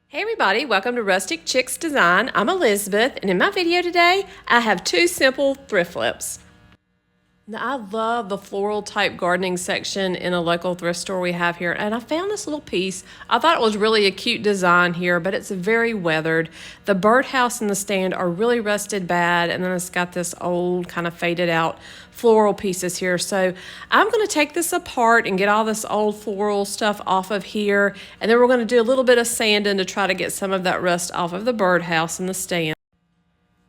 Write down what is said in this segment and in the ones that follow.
Hey everybody, welcome to Rustic Chicks Design. I'm Elizabeth, and in my video today, I have two simple thrift flips. Now, I love the floral type gardening section in a local thrift store we have here, and I found this little piece. I thought it was really a cute design here, but it's very weathered. The birdhouse and the stand are really rusted bad, and then it's got this old kind of faded out floral pieces here. So I'm going to take this apart and get all this old floral stuff off of here, and then we're going to do a little bit of sanding to try to get some of that rust off of the birdhouse and the stand.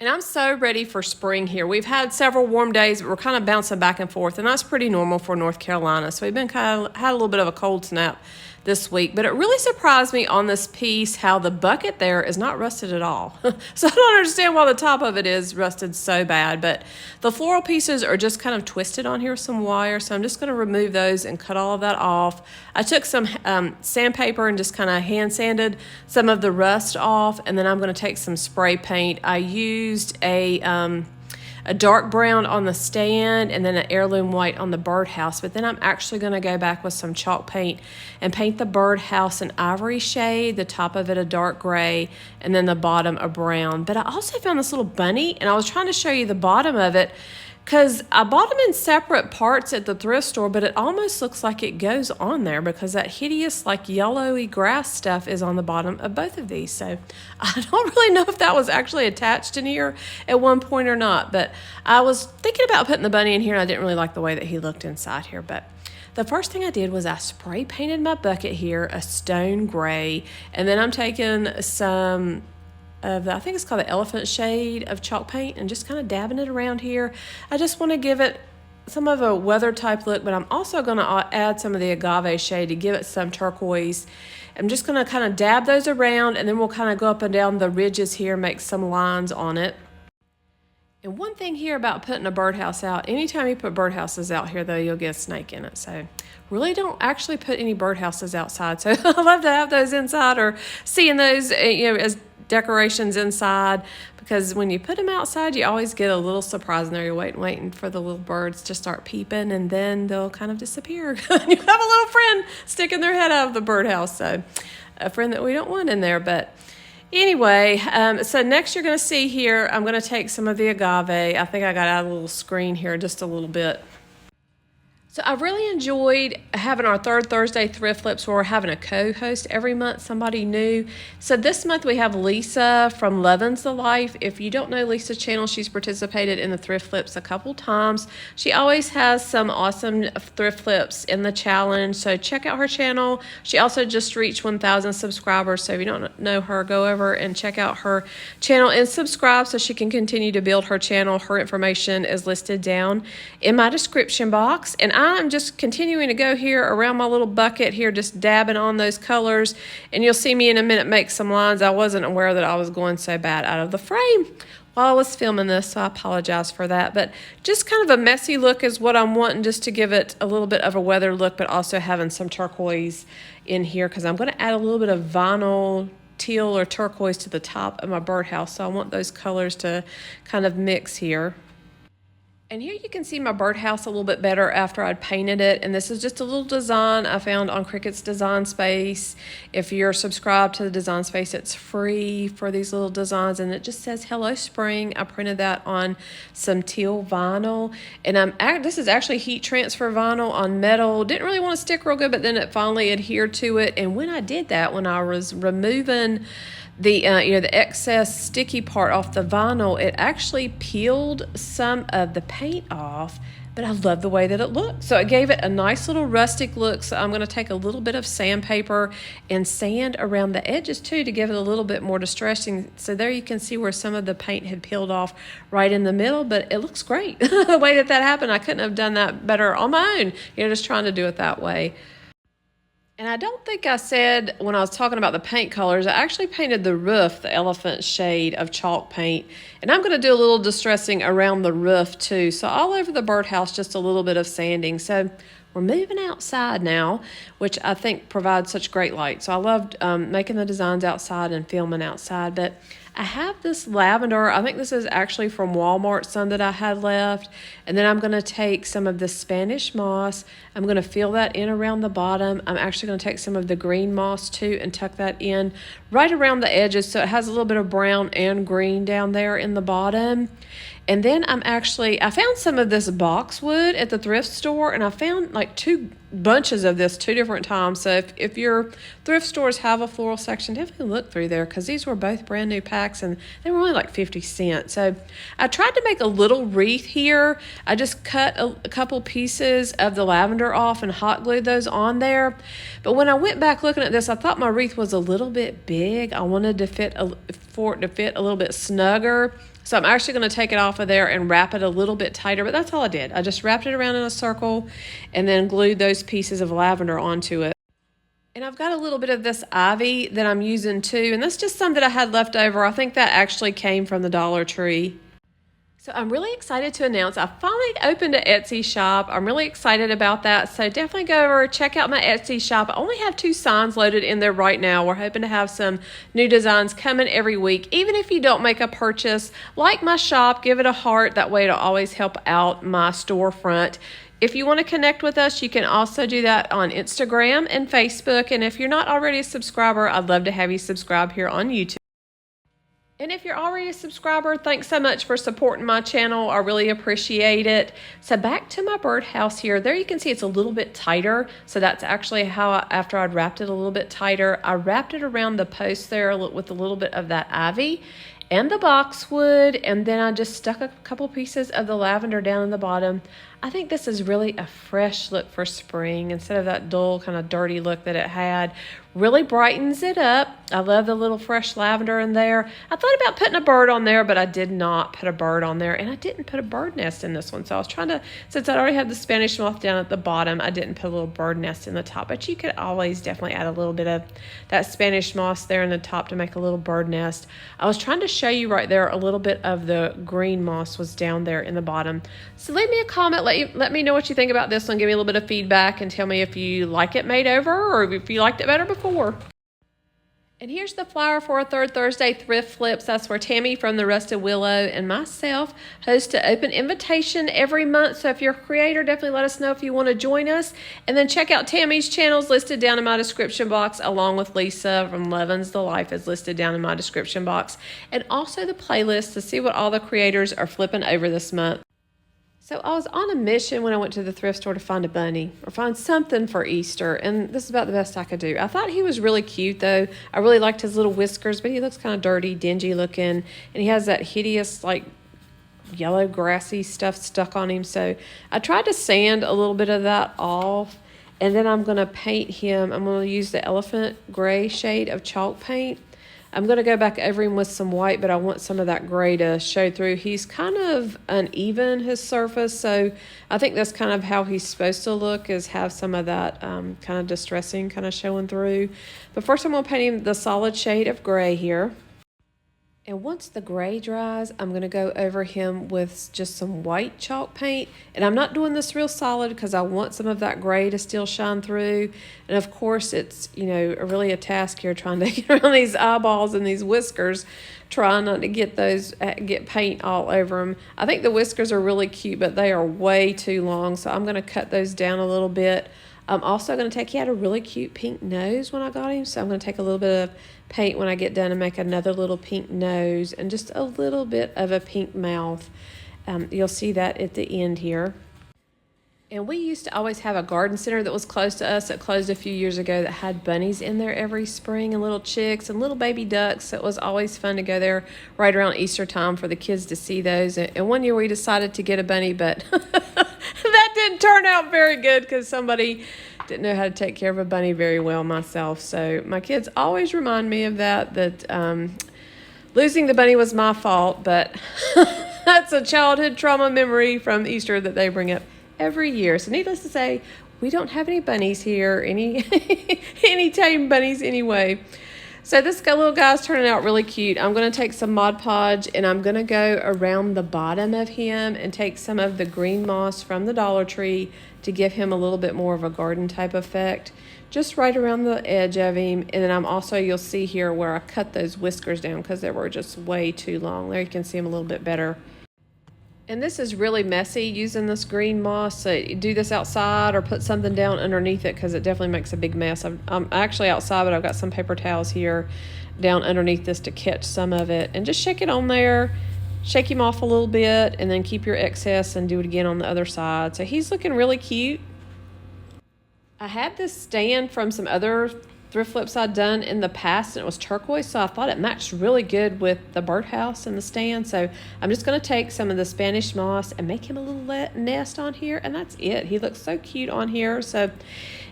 And I'm so ready for spring here. We've had several warm days, but we're kind of bouncing back and forth, and that's pretty normal for North Carolina. So we've been had a little bit of a cold snap this week, but it really surprised me on this piece how the bucket there is not rusted at all. So I don't understand why the top of it is rusted so bad, but the floral pieces are just kind of twisted on here with some wire, so I'm just going to remove those and cut all of that off. I took some sandpaper and just kind of hand sanded some of the rust off, and then I'm going to take some spray paint. I used a dark brown on the stand and then an heirloom white on the birdhouse, but then I'm actually going to go back with some chalk paint and paint the birdhouse an ivory shade, the top of it a dark gray, and then the bottom a brown. But I also found this little bunny, and I was trying to show you the bottom of it because I bought them in separate parts at the thrift store, but it almost looks like it goes on there because that hideous like yellowy grass stuff is on the bottom of both of these. So I don't really know if that was actually attached in here at one point or not, but I was thinking about putting the bunny in here, and I didn't really like the way that he looked inside here. But the first thing I did was I spray painted my bucket here a stone gray, and then I'm taking some of the, I think it's called the elephant shade of chalk paint, and just kind of dabbing it around here. I just want to give it some of a weather type look, but I'm also going to add some of the agave shade to give it some turquoise. I'm just going to kind of dab those around, and then we'll kind of go up and down the ridges here, make some lines on it. And one thing here about putting a birdhouse out, anytime you put birdhouses out here though, you'll get a snake in it. So really don't actually put any birdhouses outside. So I love to have those inside, or seeing those as decorations inside, because when you put them outside, you always get a little surprise, and there you're waiting for the little birds to start peeping, and then they'll kind of disappear. You have a little friend sticking their head out of the birdhouse, so a friend that we don't want in there. But anyway, so next you're going to see here, I'm going to take some of the agave. I think I got out a little screen here just a little bit. So I really enjoyed having our Third Thursday Thrift Flips, where we're having a co-host every month, somebody new. So this month we have Lisa from Lovin's the Life. If you don't know Lisa's channel, she's participated in the Thrift Flips a couple times. She always has some awesome thrift flips in the challenge, so check out her channel. She also just reached 1,000 subscribers, so if you don't know her, go over and check out her channel and subscribe so she can continue to build her channel. Her information is listed down in my description box, and I'm just continuing to go here around my little bucket here, just dabbing on those colors, and you'll see me in a minute make some lines. I wasn't aware that I was going so bad out of the frame while I was filming this, so I apologize for that. But just kind of a messy look is what I'm wanting, just to give it a little bit of a weather look, but also having some turquoise in here, because I'm going to add a little bit of vinyl teal or turquoise to the top of my birdhouse, so I want those colors to kind of mix here. And here you can see my birdhouse a little bit better after I'd painted it. And this is just a little design I found on Cricut's Design Space. If you're subscribed to the Design Space, it's free for these little designs. And it just says, Hello Spring. I printed that on some teal vinyl. And this is actually heat transfer vinyl on metal. Didn't really want to stick real good, but then it finally adhered to it. And when I did that, when I was removing the the excess sticky part off the vinyl, it actually peeled some of the paint off, but I love the way that it looked. So it gave it a nice little rustic look. So I'm going to take a little bit of sandpaper and sand around the edges too, to give it a little bit more distressing. So there you can see where some of the paint had peeled off right in the middle, but it looks great. The way that happened, I couldn't have done that better on my own, just trying to do it that way. And I don't think I said when I was talking about the paint colors, I actually painted the roof the elephant shade of chalk paint. And I'm going to do a little distressing around the roof too. So all over the birdhouse, just a little bit of sanding. So We're moving outside now, which I think provides such great light. So I loved making the designs outside and filming outside. But I have this lavender. I think this is actually from Walmart, some that I had left. And then I'm going to take some of the Spanish moss. I'm going to fill that in around the bottom. I'm actually going to take some of the green moss too and tuck that in right around the edges so it has a little bit of brown and green down there in the bottom. And then I found some of this boxwood at the thrift store, and I found like 2 bunches of this 2 different times. So if your thrift stores have a floral section, definitely look through there, because these were both brand new packs and they were only like 50 cents. So I tried to make a little wreath here. I just cut a couple pieces of the lavender off and hot glued those on there. But when I went back looking at this, I thought my wreath was a little bit big. I wanted to for it to fit a little bit snugger. So I'm actually going to take it off of there and wrap it a little bit tighter, but that's all I did. I just wrapped it around in a circle and then glued those pieces of lavender onto it. And I've got a little bit of this ivy that I'm using too, and that's just some that I had left over. I think that actually came from the Dollar Tree. So I'm really excited to announce I finally opened an Etsy shop. I'm really excited about that. So definitely go over, check out my Etsy shop. I only have 2 signs loaded in there right now. We're hoping to have some new designs coming every week. Even if you don't make a purchase, like my shop, give it a heart. That way it'll always help out my storefront. If you want to connect with us, you can also do that on Instagram and Facebook. And if you're not already a subscriber, I'd love to have you subscribe here on YouTube. And if you're already a subscriber, thanks so much for supporting my channel. I really appreciate it. So back to my birdhouse here. There you can see it's a little bit tighter. So that's actually how, after I'd wrapped it a little bit tighter, I wrapped it around the post there with a little bit of that ivy and the boxwood. And then I just stuck a couple pieces of the lavender down in the bottom. I think this is really a fresh look for spring instead of that dull kind of dirty look that it had. Really brightens it up. I love the little fresh lavender in there. I thought about putting a bird on there, but I did not put a bird on there, and I didn't put a bird nest in this one. So I was trying to, since I already had the Spanish moth down at the bottom, I didn't put a little bird nest in the top, but you could always definitely add a little bit of that Spanish moss there in the top to make a little bird nest. I was trying to show you right there a little bit of the green moss was down there in the bottom. So leave me a comment. Let me know what you think about this one. Give me a little bit of feedback and tell me if you like it made over or if you liked it better before. And here's the flyer for our Third Thursday Thrift Flips. That's where Tammy from the Rusted Willow and myself host an open invitation every month. So if you're a creator, definitely let us know if you want to join us. And then check out Tammy's channels listed down in my description box, along with Lisa from Levin's The Life is listed down in my description box. And also the playlist to see what all the creators are flipping over this month. So I was on a mission when I went to the thrift store to find a bunny or find something for Easter, and this is about the best I could do. I thought he was really cute, though. I really liked his little whiskers, but he looks kind of dirty, dingy looking, and he has that hideous, like, yellow grassy stuff stuck on him. So I tried to sand a little bit of that off, and then I'm going to paint him. I'm going to use the elephant gray shade of chalk paint. I'm going to go back over him with some white, but I want some of that gray to show through. He's kind of uneven, his surface, so I think that's kind of how he's supposed to look, is have some of that kind of distressing kind of showing through. But first I'm going to paint him the solid shade of gray here. And once the gray dries, I'm going to go over him with just some white chalk paint. And I'm not doing this real solid because I want some of that gray to still shine through. And of course, it's, you know, really a task here trying to get around these eyeballs and these whiskers, trying not to get paint all over them. I think the whiskers are really cute, but they are way too long. So I'm going to cut those down a little bit. I'm also going to take, he had a really cute pink nose when I got him, so I'm going to take a little bit of paint when I get done and make another little pink nose and just a little bit of a pink mouth. You'll see that at the end here. And we used to always have a garden center that was close to us that closed a few years ago that had bunnies in there every spring and little chicks and little baby ducks. So it was always fun to go there right around Easter time for the kids to see those. And one year we decided to get a bunny, but that didn't turn out very good because somebody didn't know how to take care of a bunny very well myself. So my kids always remind me of that losing the bunny was my fault, but that's a childhood trauma memory from Easter that they bring up every year. So needless to say, we don't have any bunnies here, any tame bunnies anyway. So this little guy's turning out really cute. I'm going to take some Mod Podge and I'm going to go around the bottom of him and take some of the green moss from the Dollar Tree to give him a little bit more of a garden type effect. Just right around the edge of him. And then I'm also, you'll see here where I cut those whiskers down because they were just way too long. There you can see them a little bit better. And this is really messy using this green moss. So you do this outside or put something down underneath it because it definitely makes a big mess. I'm actually outside, but I've got some paper towels here down underneath this to catch some of it. And just shake it on there, shake him off a little bit, and then keep your excess and do it again on the other side. So he's looking really cute. I had this stand from some other thrift flips I'd done in the past, and it was turquoise, so I thought it matched really good with the birdhouse and the stand. So I'm just going to take some of the Spanish moss and make him a little nest on here, and that's it. He looks so cute on here. So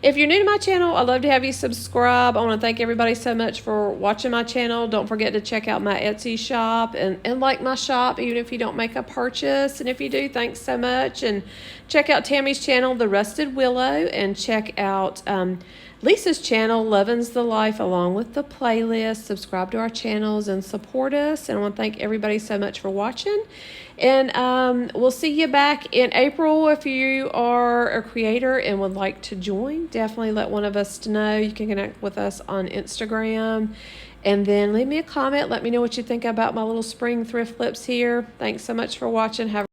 if you're new to my channel, I'd love to have you subscribe. I want to thank everybody so much for watching my channel. Don't forget to check out my Etsy shop and like my shop, even if you don't make a purchase. And if you do, thanks so much. And check out Tammy's channel, The Rusted Willow, and check out Lisa's channel, Lovin's the Life, along with the playlist. Subscribe to our channels and support us. And I want to thank everybody so much for watching. And we'll see you back in April. If you are a creator and would like to join, definitely let one of us know. You can connect with us on Instagram. And then leave me a comment. Let me know what you think about my little spring thrift flips here. Thanks so much for watching. Have